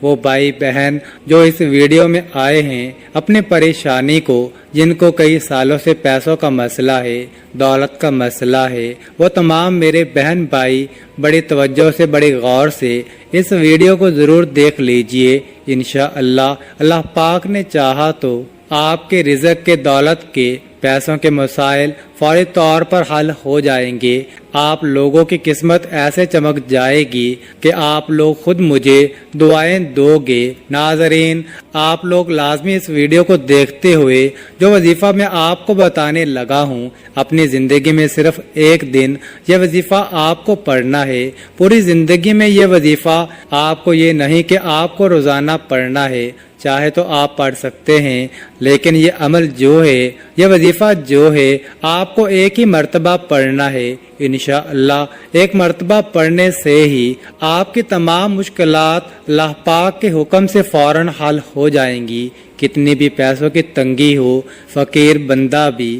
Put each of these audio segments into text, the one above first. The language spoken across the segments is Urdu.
وہ بھائی بہن جو اس ویڈیو میں آئے ہیں اپنی پریشانی کو، جن کو کئی سالوں سے پیسوں کا مسئلہ ہے، دولت کا مسئلہ ہے، وہ تمام میرے بہن بھائی بڑی توجہ سے، بڑی غور سے اس ویڈیو کو ضرور دیکھ لیجئے۔ انشاءاللہ اللہ پاک نے چاہا تو آپ کے رزق کے، دولت کے، پیسوں کے مسائل فوری طور پر حل ہو جائیں گے۔ آپ لوگوں کی قسمت ایسے چمک جائے گی کہ آپ لوگ خود مجھے دعائیں دو گے۔ ناظرین، آپ لوگ لازمی اس ویڈیو کو دیکھتے ہوئے جو وظیفہ میں آپ کو بتانے لگا ہوں، اپنی زندگی میں صرف ایک دن یہ وظیفہ آپ کو پڑھنا ہے۔ پوری زندگی میں یہ وظیفہ آپ کو یہ نہیں کہ آپ کو روزانہ پڑھنا ہے، چاہے تو آپ پڑھ سکتے ہیں، لیکن یہ عمل جو ہے، یہ وظیفہ جو ہے، آپ کو ایک ہی مرتبہ پڑھنا ہے۔ انشاءاللہ ایک مرتبہ پڑھنے سے ہی آپ کی تمام مشکلات اللہ پاک کے حکم سے فوراً حل ہو جائیں گی۔ کتنی بھی پیسوں کی تنگی ہو، فقیر بندہ بھی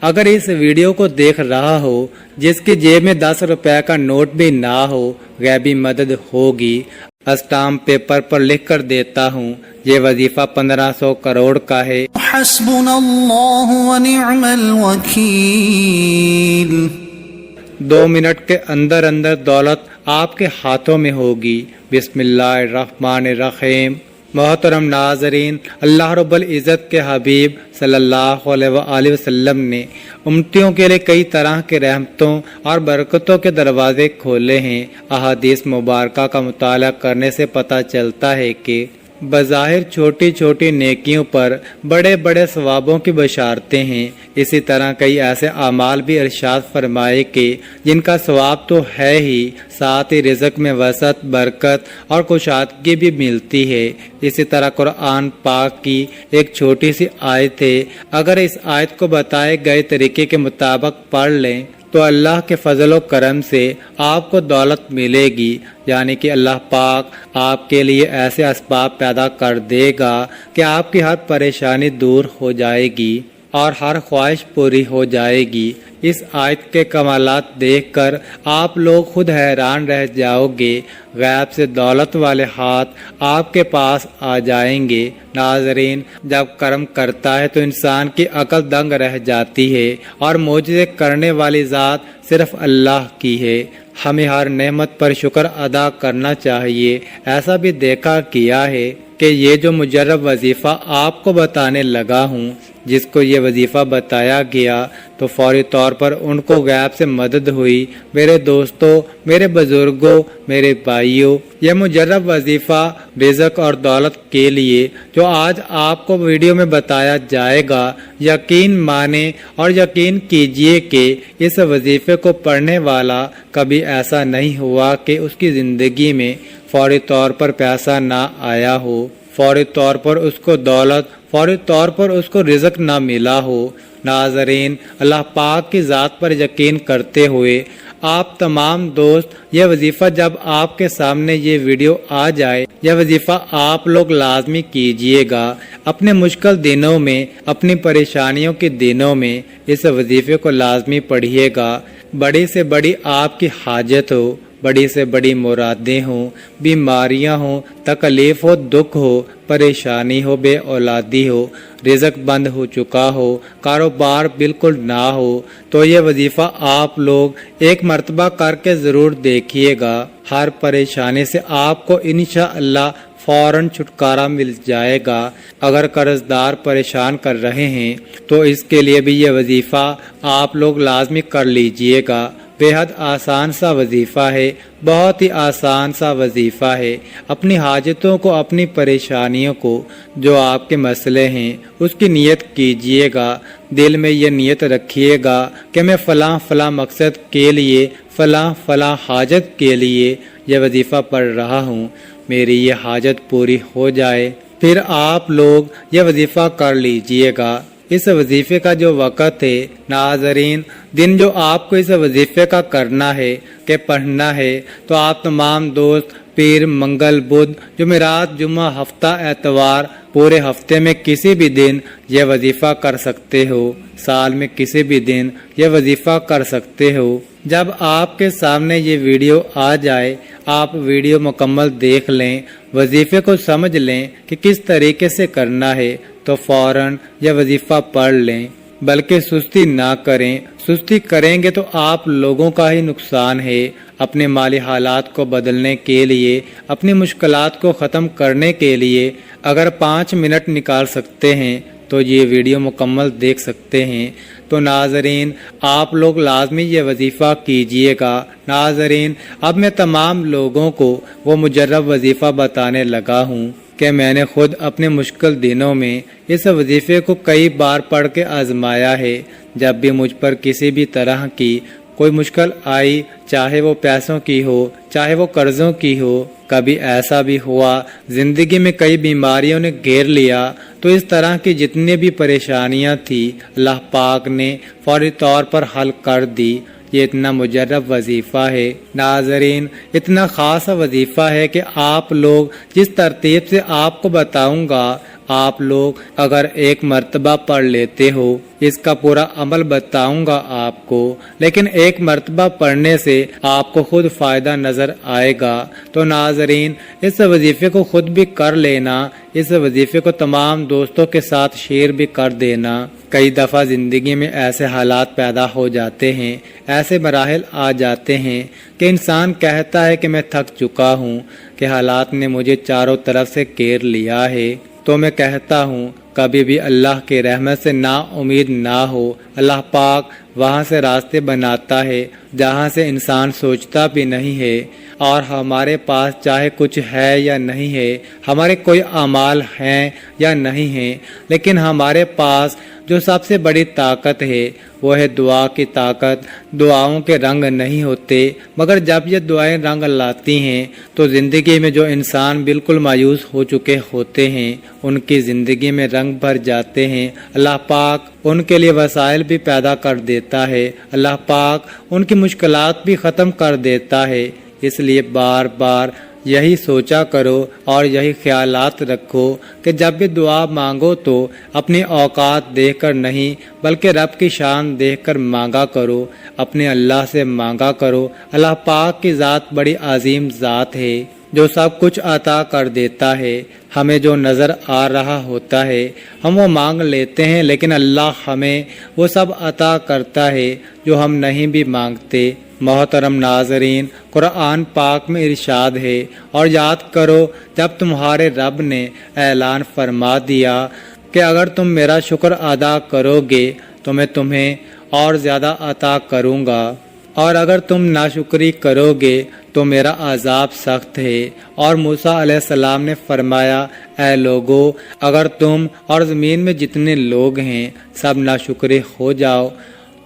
اگر اس ویڈیو کو دیکھ رہا ہو، جس کی جیب میں 10 روپے کا نوٹ بھی نہ ہو، غیبی مدد ہوگی۔ اسٹامپ پیپر پر لکھ کر دیتا ہوں، یہ وظیفہ 1500 کروڑ کا ہے۔ حسبنا اللہ ونعم الوکیل۔ 2 منٹ کے اندر اندر دولت آپ کے ہاتھوں میں ہوگی۔ بسم اللہ الرحمن الرحیم۔ محترم ناظرین، اللہ رب العزت کے حبیب صلی اللہ علیہ وآلہ وسلم نے امتیوں کے لیے کئی طرح کے رحمتوں اور برکتوں کے دروازے کھولے ہیں۔ احادیث مبارکہ کا مطالعہ کرنے سے پتہ چلتا ہے کہ بظاہر چھوٹی چھوٹی نیکیوں پر بڑے بڑے ثوابوں کی بشارتیں ہیں۔ اسی طرح کئی ایسے اعمال بھی ارشاد فرمائے کہ جن کا ثواب تو ہے ہی، ساتھ ہی رزق میں وسعت، برکت اور کشادگی بھی ملتی ہے۔ اسی طرح قرآن پاک کی ایک چھوٹی سی آیت ہے، اگر اس آیت کو بتائے گئے طریقے کے مطابق پڑھ لیں تو اللہ کے فضل و کرم سے آپ کو دولت ملے گی، یعنی کہ اللہ پاک آپ کے لیے ایسے اسباب پیدا کر دے گا کہ آپ کی ہر پریشانی دور ہو جائے گی اور ہر خواہش پوری ہو جائے گی۔ اس آیت کے کمالات دیکھ کر آپ لوگ خود حیران رہ جاؤ گے، غیب سے دولت والے ہاتھ آپ کے پاس آ جائیں گے۔ ناظرین، جب کرم کرتا ہے تو انسان کی عقل دنگ رہ جاتی ہے، اور معجزے کرنے والی ذات صرف اللہ کی ہے۔ ہمیں ہر نعمت پر شکر ادا کرنا چاہیے۔ ایسا بھی دیکھا کیا ہے کہ یہ جو مجرب وظیفہ آپ کو بتانے لگا ہوں، جس کو یہ وظیفہ بتایا گیا تو فوری طور پر ان کو غیب سے مدد ہوئی۔ میرے دوستوں، میرے بزرگوں، میرے بھائیوں، یہ مجرب وظیفہ رزق اور دولت کے لیے جو آج آپ کو ویڈیو میں بتایا جائے گا، یقین مانیں اور یقین کیجئے کہ اس وظیفے کو پڑھنے والا کبھی ایسا نہیں ہوا کہ اس کی زندگی میں فوری طور پر پیسہ نہ آیا ہو، فوری طور پر اس کو دولت، فوری طور پر اس کو رزق نہ ملا ہو۔ ناظرین، اللہ پاک کی ذات پر یقین کرتے ہوئے آپ تمام دوست، یہ وظیفہ جب آپ کے سامنے یہ ویڈیو آ جائے، یہ وظیفہ آپ لوگ لازمی کیجئے گا۔ اپنے مشکل دنوں میں، اپنی پریشانیوں کے دنوں میں اس وظیفے کو لازمی پڑھیے گا۔ بڑی سے بڑی آپ کی حاجت ہو، بڑی سے بڑی مرادیں ہوں، بیماریاں ہوں، تکلیف ہو، دکھ ہو، پریشانی ہو، بے اولادی ہو، رزق بند ہو چکا ہو، کاروبار بالکل نہ ہو، تو یہ وظیفہ آپ لوگ ایک مرتبہ کر کے ضرور دیکھیے گا۔ ہر پریشانی سے آپ کو انشاءاللہ فوراً چھٹکارا مل جائے گا۔ اگر قرض دار پریشان کر رہے ہیں تو اس کے لیے بھی یہ وظیفہ آپ لوگ لازمی کر لیجئے گا۔ بے حد آسان سا وظیفہ ہے، بہت ہی آسان سا وظیفہ ہے۔ اپنی حاجتوں کو، اپنی پریشانیوں کو، جو آپ کے مسئلے ہیں، اس کی نیت کیجئے گا۔ دل میں یہ نیت رکھیے گا کہ میں فلاں فلاں مقصد کے لیے، فلاں فلاں حاجت کے لیے یہ وظیفہ پڑھ رہا ہوں، میری یہ حاجت پوری ہو جائے۔ پھر آپ لوگ یہ وظیفہ کر لیجئے گا۔ اس وظیفے کا جو وقت ہے ناظرین، دن جو آپ کو اس وظیفے کا کرنا ہے کہ پڑھنا ہے، تو آپ تمام دوست پیر، منگل، بدھ، جمعرات، جمعہ، ہفتہ، اتوار، پورے ہفتے میں کسی بھی دن یہ وظیفہ کر سکتے ہو، سال میں کسی بھی دن یہ وظیفہ کر سکتے ہو۔ جب آپ کے سامنے یہ ویڈیو آ جائے آپ ویڈیو مکمل دیکھ لیں، وظیفے کو سمجھ لیں کہ کس طریقے سے کرنا ہے تو فوراً یہ وظیفہ پڑھ لیں، بلکہ سستی نہ کریں۔ سستی کریں گے تو آپ لوگوں کا ہی نقصان ہے۔ اپنے مالی حالات کو بدلنے کے لیے، اپنی مشکلات کو ختم کرنے کے لیے اگر 5 منٹ نکال سکتے ہیں تو یہ ویڈیو مکمل دیکھ سکتے ہیں۔ تو ناظرین آپ لوگ لازمی یہ وظیفہ کیجئے گا۔ ناظرین اب میں تمام لوگوں کو وہ مجرب وظیفہ بتانے لگا ہوں کہ میں نے خود اپنے مشکل دنوں میں اس وظیفے کو کئی بار پڑھ کے آزمایا ہے۔ جب بھی مجھ پر کسی بھی طرح کی کوئی مشکل آئی، چاہے وہ پیسوں کی ہو، چاہے وہ قرضوں کی ہو، کبھی ایسا بھی ہوا زندگی میں کئی بیماریوں نے گھیر لیا، تو اس طرح کی جتنی بھی پریشانیاں تھی اللہ پاک نے فوری طور پر حل کر دی۔ یہ اتنا مجرب وظیفہ ہے ناظرین، اتنا خاص وظیفہ ہے کہ آپ لوگ جس ترتیب سے آپ کو بتاؤں گا، آپ لوگ اگر ایک مرتبہ پڑھ لیتے ہو، اس کا پورا عمل بتاؤں گا آپ کو، لیکن ایک مرتبہ پڑھنے سے آپ کو خود فائدہ نظر آئے گا۔ تو ناظرین اس وظیفے کو خود بھی کر لینا، اس وظیفے کو تمام دوستوں کے ساتھ شیئر بھی کر دینا۔ کئی دفعہ زندگی میں ایسے حالات پیدا ہو جاتے ہیں، ایسے مراحل آ جاتے ہیں کہ انسان کہتا ہے کہ میں تھک چکا ہوں، کہ حالات نے مجھے چاروں طرف سے گھیر لیا ہے۔ تو میں کہتا ہوں کبھی بھی اللہ کے رحمت سے نا امید نہ ہو۔ اللہ پاک وہاں سے راستے بناتا ہے جہاں سے انسان سوچتا بھی نہیں ہے، اور ہمارے پاس چاہے کچھ ہے یا نہیں ہے، ہمارے کوئی اعمال ہیں یا نہیں ہیں، لیکن ہمارے پاس جو سب سے بڑی طاقت ہے وہ ہے دعا کی طاقت۔ دعاؤں کے رنگ نہیں ہوتے، مگر جب یہ دعائیں رنگ لاتی ہیں تو زندگی میں جو انسان بالکل مایوس ہو چکے ہوتے ہیں ان کی زندگی میں رنگ بھر جاتے ہیں۔ اللہ پاک ان کے لیے وسائل بھی پیدا کر دیتا ہے، اللہ پاک ان کی مشکلات بھی ختم کر دیتا ہے۔ اس لیے بار بار یہی سوچا کرو اور یہی خیالات رکھو کہ جب بھی دعا مانگو تو اپنی اوقات دیکھ کر نہیں بلکہ رب کی شان دیکھ کر مانگا کرو، اپنے اللہ سے مانگا کرو۔ اللہ پاک کی ذات بڑی عظیم ذات ہے جو سب کچھ عطا کر دیتا ہے۔ ہمیں جو نظر آ رہا ہوتا ہے ہم وہ مانگ لیتے ہیں، لیکن اللہ ہمیں وہ سب عطا کرتا ہے جو ہم نہیں بھی مانگتے۔ محترم ناظرین قرآن پاک میں ارشاد ہے، اور یاد کرو جب تمہارے رب نے اعلان فرما دیا کہ اگر تم میرا شکر ادا کرو گے تو میں تمہیں اور زیادہ عطا کروں گا، اور اگر تم ناشکری کرو گے تو میرا عذاب سخت ہے۔ اور موسیٰ علیہ السلام نے فرمایا اے لوگو اگر تم اور زمین میں جتنے لوگ ہیں سب ناشکرے ہو جاؤ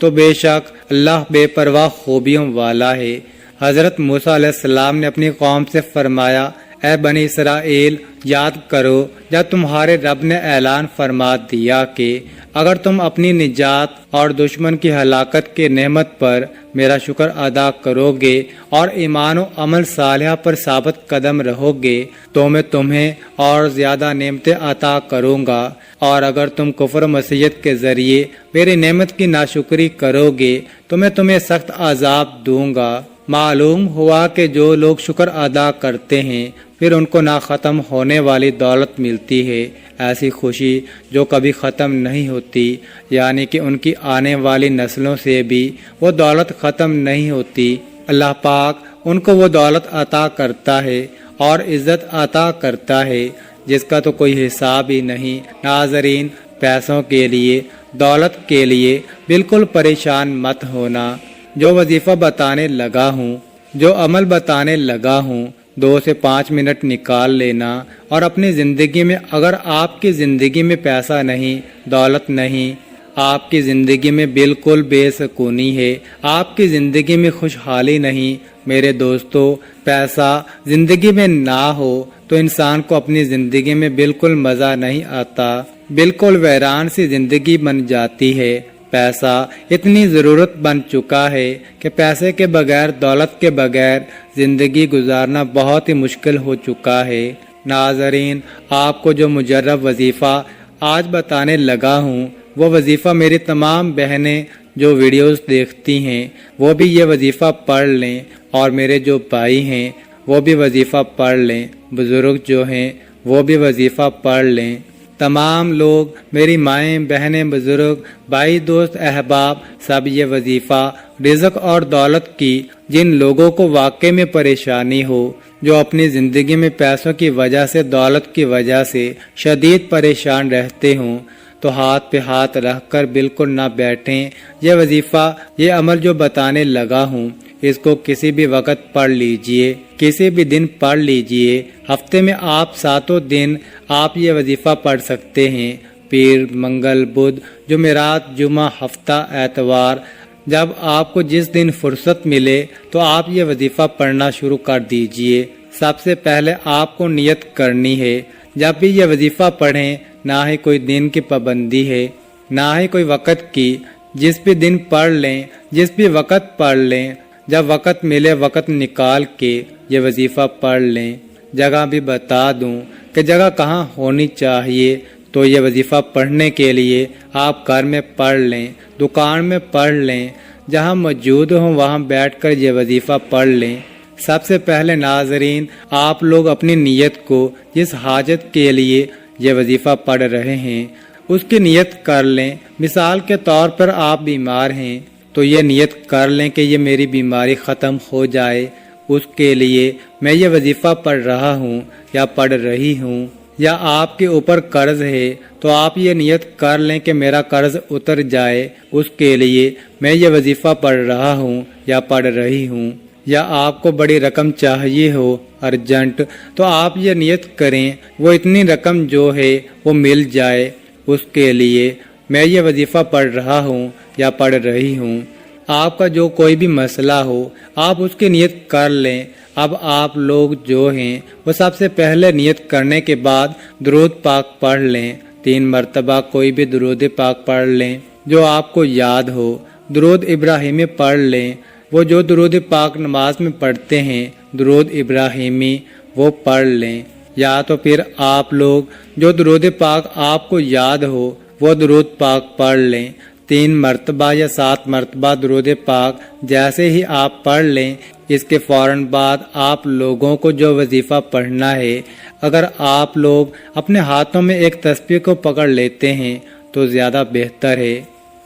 تو بے شک اللہ بے پرواہ خوبیوں والا ہے۔ حضرت موسیٰ علیہ السلام نے اپنی قوم سے فرمایا اے بنی اسرائیل یاد کرو جب تمہارے رب نے اعلان فرما دیا کہ اگر تم اپنی نجات اور دشمن کی ہلاکت کی نعمت پر میرا شکر ادا کرو گے اور ایمان و عمل صالحہ پر ثابت قدم رہو گے تو میں تمہیں اور زیادہ نعمتیں عطا کروں گا، اور اگر تم کفر و معصیت کے ذریعے میری نعمت کی ناشکری کرو گے تو میں تمہیں سخت عذاب دوں گا۔ معلوم ہوا کہ جو لوگ شکر ادا کرتے ہیں پھر ان کو نہ ختم ہونے والی دولت ملتی ہے، ایسی خوشی جو کبھی ختم نہیں ہوتی، یعنی کہ ان کی آنے والی نسلوں سے بھی وہ دولت ختم نہیں ہوتی۔ اللہ پاک ان کو وہ دولت عطا کرتا ہے اور عزت عطا کرتا ہے جس کا تو کوئی حساب ہی نہیں۔ ناظرین پیسوں کے لیے، دولت کے لیے بالکل پریشان مت ہونا۔ جو وظیفہ بتانے لگا ہوں، جو عمل بتانے لگا ہوں، 2 سے 5 منٹ نکال لینا، اور اپنی زندگی میں اگر آپ کی زندگی میں پیسہ نہیں، دولت نہیں، آپ کی زندگی میں بالکل بے سکونی ہے، آپ کی زندگی میں خوشحالی نہیں، میرے دوستو پیسہ زندگی میں نہ ہو تو انسان کو اپنی زندگی میں بالکل مزہ نہیں آتا، بالکل ویران سی زندگی بن جاتی ہے۔ پیسہ اتنی ضرورت بن چکا ہے کہ پیسے کے بغیر، دولت کے بغیر زندگی گزارنا بہت ہی مشکل ہو چکا ہے۔ ناظرین آپ کو جو مجرب وظیفہ آج بتانے لگا ہوں وہ وظیفہ میری تمام بہنیں جو ویڈیوز دیکھتی ہیں وہ بھی یہ وظیفہ پڑھ لیں، اور میرے جو بھائی ہیں وہ بھی وظیفہ پڑھ لیں، بزرگ جو ہیں وہ بھی وظیفہ پڑھ لیں، تمام لوگ، میری مائیں بہنیں، بزرگ بھائی، دوست، احباب، سب یہ وظیفہ رزق اور دولت کی جن لوگوں کو واقع میں پریشانی ہو، جو اپنی زندگی میں پیسوں کی وجہ سے، دولت کی وجہ سے شدید پریشان رہتے ہوں، تو ہاتھ پہ ہاتھ رکھ کر بالکل نہ بیٹھیں۔ یہ وظیفہ، یہ عمل جو بتانے لگا ہوں، اس کو کسی بھی وقت پڑھ لیجئے، کسی بھی دن پڑھ لیجئے۔ ہفتے میں آپ 7 دن آپ یہ وظیفہ پڑھ سکتے ہیں، پیر، منگل، بدھ، جمعرات، جمعہ، ہفتہ، اتوار، جب آپ کو جس دن فرصت ملے تو آپ یہ وظیفہ پڑھنا شروع کر دیجئے۔ سب سے پہلے آپ کو نیت کرنی ہے، جب بھی یہ وظیفہ پڑھیں، نہ ہی کوئی دن کی پابندی ہے، نہ ہی کوئی وقت کی، جس بھی دن پڑھ لیں، جس بھی وقت پڑھ لیں، جب وقت ملے وقت نکال کے یہ وظیفہ پڑھ لیں۔ جگہ بھی بتا دوں کہ جگہ کہاں ہونی چاہیے، تو یہ وظیفہ پڑھنے کے لیے آپ گھر میں پڑھ لیں، دکان میں پڑھ لیں، جہاں موجود ہوں وہاں بیٹھ کر یہ وظیفہ پڑھ لیں۔ سب سے پہلے ناظرین، آپ لوگ اپنی نیت کو، جس حاجت کے لیے یہ وظیفہ پڑھ رہے ہیں، اس کی نیت کر لیں۔ مثال کے طور پر آپ بیمار ہیں تو یہ نیت کر لیں کہ یہ میری بیماری ختم ہو جائے، اس کے لیے میں یہ وظیفہ پڑھ رہا ہوں یا پڑھ رہی ہوں۔ یا آپ کے اوپر قرض ہے تو آپ یہ نیت کر لیں کہ میرا قرض اتر جائے، اس کے لیے میں یہ وظیفہ پڑھ رہا ہوں یا پڑھ رہی ہوں۔ یا آپ کو بڑی رقم چاہیے ہو ارجنٹ، تو آپ یہ نیت کریں وہ اتنی رقم جو ہے وہ مل جائے، اس کے لیے میں یہ وظیفہ پڑھ رہا ہوں یا پڑھ رہی ہوں۔ آپ کا جو کوئی بھی مسئلہ ہو آپ اس کی نیت کر لیں۔ اب آپ لوگ جو ہیں وہ سب سے پہلے نیت کرنے کے بعد درود پاک پڑھ لیں، 3 مرتبہ کوئی بھی درود پاک پڑھ لیں جو آپ کو یاد ہو۔ درود ابراہیمی پڑھ لیں، وہ جو درود پاک نماز میں پڑھتے ہیں، درود ابراہیمی وہ پڑھ لیں۔ یا تو پھر آپ لوگ جو درود پاک آپ کو یاد ہو وہ درود پاک پڑھ لیں، 3 مرتبہ یا 7 مرتبہ درود پاک جیسے ہی آپ پڑھ لیں، اس کے فوراً بعد آپ لوگوں کو جو وظیفہ پڑھنا ہے، اگر آپ لوگ اپنے ہاتھوں میں ایک تسبیح کو پکڑ لیتے ہیں تو زیادہ بہتر ہے۔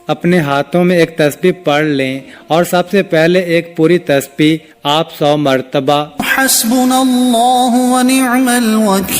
اپنے ہاتھوں میں ایک تسبیح پڑھ لیں اور سب سے پہلے ایک پوری تسبیح آپ 100 مرتبہ حسبنا اللہ ونعم الوکیل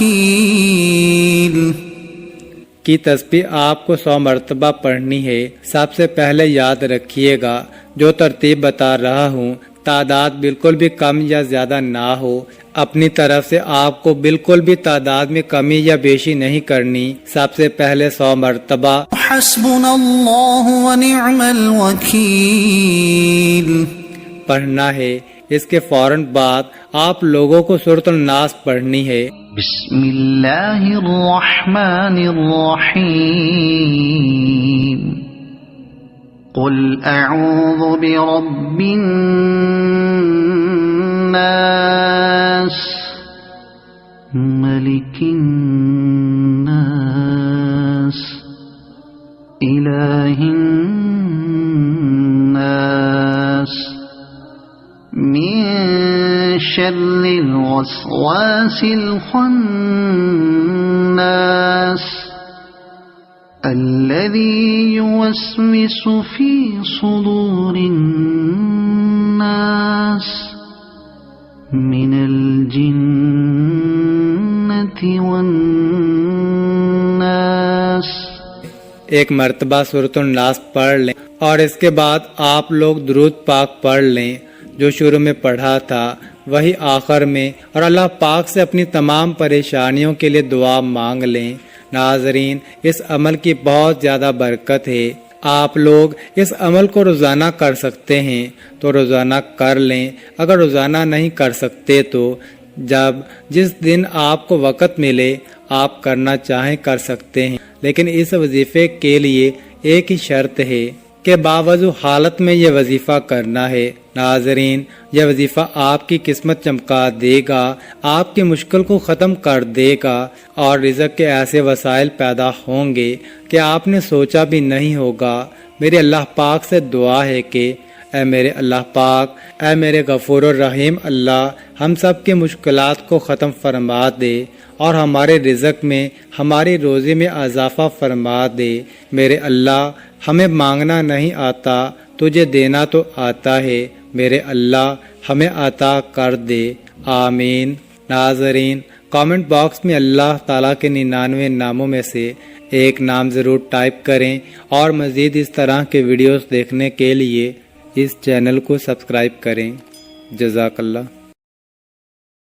کی تسبیح آپ کو 100 مرتبہ پڑھنی ہے۔ سب سے پہلے یاد رکھیے گا جو ترتیب بتا رہا ہوں، تعداد بالکل بھی کم یا زیادہ نہ ہو، اپنی طرف سے آپ کو بالکل بھی تعداد میں کمی یا بیشی نہیں کرنی۔ سب سے پہلے 100 مرتبہ حسبنا اللہ ونعم الوکیل پڑھنا ہے۔ اس کے فوراً بعد آپ لوگوں کو سورۃ الناس پڑھنی ہے۔ بسم اللہ الرحمن الرحیم قل اعوذ برب الناس ملک الناس الہ الناس من شر الوسواس الخناس الذي يوسوس في صدور الناس من الجنة والناس۔ ایک مرتبہ سورۃ الناس پڑھ لیں اور اس کے بعد آپ لوگ درود پاک پڑھ لیں، جو شروع میں پڑھا تھا وہی آخر میں، اور اللہ پاک سے اپنی تمام پریشانیوں کے لیے دعا مانگ لیں۔ ناظرین، اس عمل کی بہت زیادہ برکت ہے۔ آپ لوگ اس عمل کو روزانہ کر سکتے ہیں تو روزانہ کر لیں، اگر روزانہ نہیں کر سکتے تو جس دن آپ کو وقت ملے آپ کرنا چاہیں کر سکتے ہیں، لیکن اس وظیفے کے لیے ایک ہی شرط ہے کہ باوضو حالت میں یہ وظیفہ کرنا ہے۔ ناظرین، یہ وظیفہ آپ کی قسمت چمکا دے گا، آپ کی مشکل کو ختم کر دے گا، اور رزق کے ایسے وسائل پیدا ہوں گے کہ آپ نے سوچا بھی نہیں ہوگا۔ میرے اللہ پاک سے دعا ہے کہ اے میرے اللہ پاک، اے میرے غفور الرحیم اللہ، ہم سب کی مشکلات کو ختم فرما دے اور ہمارے رزق میں، ہماری روزی میں اضافہ فرما دے۔ میرے اللہ، ہمیں مانگنا نہیں آتا، تجھے دینا تو آتا ہے۔ میرے اللہ، ہمیں عطا کر دے، آمین۔ ناظرین، کامنٹ باکس میں اللہ تعالیٰ کے 99 ناموں میں سے ایک نام ضرور ٹائپ کریں، اور مزید اس طرح کے ویڈیوز دیکھنے کے لیے اس چینل کو سبسکرائب کریں۔ جزاک اللہ۔